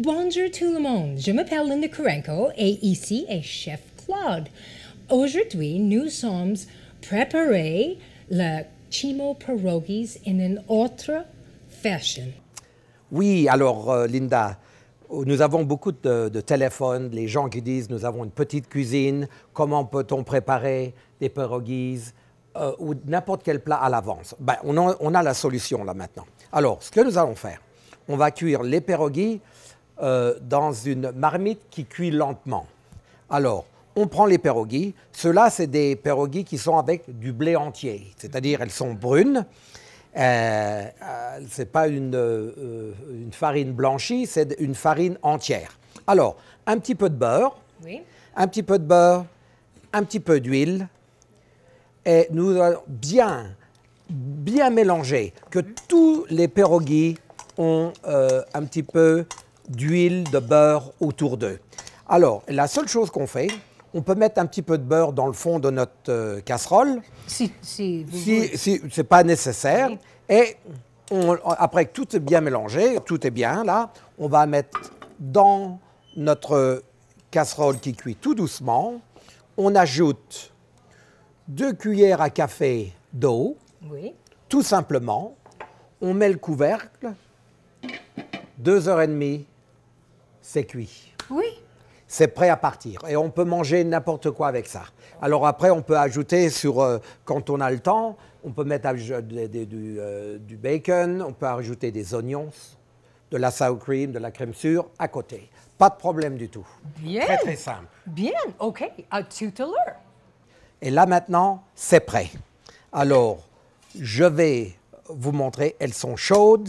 Bonjour tout le monde, je m'appelle Linda Kurenko et ici est Chef Claude. Aujourd'hui, nous sommes préparés le chimo pierogies in une autre fashion. Oui, alors Linda, nous avons beaucoup de téléphones, les gens qui disent nous avons une petite cuisine, comment peut-on préparer des pierogies ou n'importe quel plat à l'avance. Ben, on a la solution là maintenant. Alors, ce que nous allons faire, on va cuire les pierogies dans une marmite qui cuit lentement. Alors, on prend les pierogies. Ceux-là, c'est des pierogies qui sont avec du blé entier, c'est-à-dire elles sont brunes. Ce n'est pas une farine blanchie, c'est une farine entière. Alors, un petit peu de beurre, Oui. un petit peu de beurre, un petit peu d'huile, et nous allons bien mélanger, que tous les pierogies ont un petit peu d'huile, de beurre autour d'eux. Alors, la seule chose qu'on fait, on peut mettre un petit peu de beurre dans le fond de notre casserole. Si c'est pas nécessaire. Oui. Et après que tout est bien mélangé, tout est bien là, on va mettre dans notre casserole qui cuit tout doucement. On ajoute 2 cuillères à café d'eau. Oui. Tout simplement. On met le couvercle. 2h30, c'est cuit. Oui. C'est prêt à partir. Et on peut manger n'importe quoi avec ça. Alors après, on peut ajouter quand on a le temps, on peut mettre du bacon, on peut ajouter des oignons, de la sour cream, de la crème sûre à côté. Pas de problème du tout. Bien. Très, très simple. Bien, OK. À tout à l'heure. Et là, maintenant, c'est prêt. Alors, je vais vous montrer. Elles sont chaudes.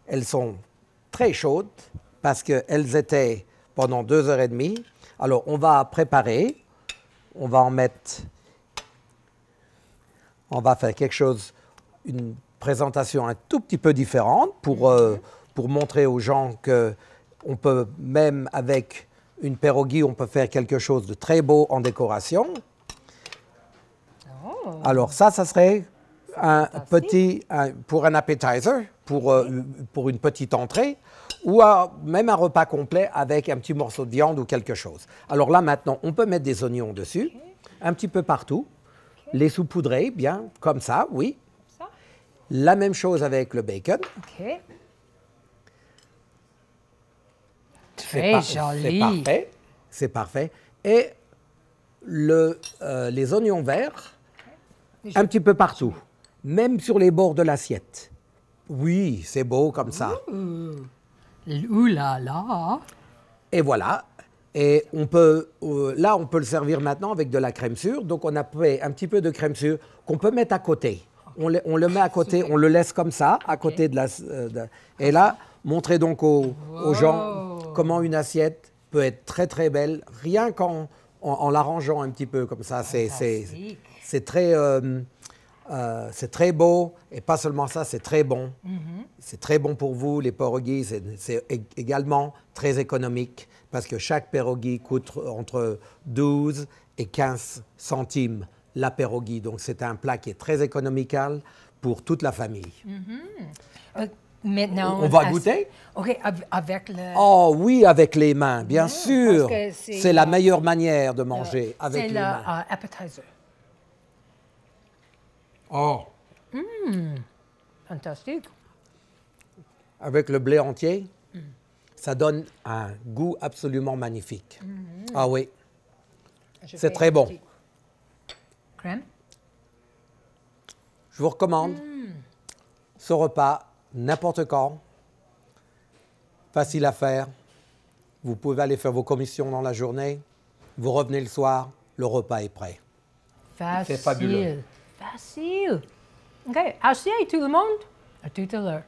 Elles sont très chaudes parce qu'elles étaient pendant 2h30. Alors, on va préparer. On va en mettre... On va faire quelque chose, une présentation un tout petit peu différente pour montrer aux gens qu'on peut, même avec une pierogi, on peut faire quelque chose de très beau en décoration. Oh. Alors, ça serait un petit... pour un appetizer, pour une petite entrée, ou même un repas complet avec un petit morceau de viande ou quelque chose. Alors là, maintenant, on peut mettre des oignons dessus, un petit peu partout, les saupoudrer bien, comme ça, oui. Comme ça. La même chose avec le bacon. OK. Très joli. C'est parfait, c'est parfait. Et les oignons verts, un petit peu partout, même sur les bords de l'assiette. Oui, c'est beau comme ça. Ouh là là! Et voilà. Et on peut, là, on peut le servir maintenant avec de la crème sûre. Donc, on a pris un petit peu de crème sûre qu'on peut mettre à côté. On le met à côté, on le laisse comme ça, à côté de la... et là, montrer donc aux gens comment une assiette peut être très, très belle, rien qu'en l'arrangeant un petit peu comme ça. C'est très beau, et pas seulement ça, c'est très bon. C'est très bon pour vous, les pierogies, c'est également très économique, parce que chaque pierogi coûte entre 12 et 15 centimes la pierogi. Donc, c'est un plat qui est très économical pour toute la famille. Maintenant, on va goûter? OK, avec le... Oh oui, avec les mains, bien sûr. C'est la meilleure manière de manger avec les mains. C'est l'appetizer. Oh! Fantastique. Avec le blé entier, ça donne un goût absolument magnifique. Ah oui, c'est très bon. Crème? Je vous recommande ce repas n'importe quand, facile à faire. Vous pouvez aller faire vos commissions dans la journée, vous revenez le soir, le repas est prêt. Facile. C'est fabuleux. Facile. OK, assez tout le monde. À tout à l'heure.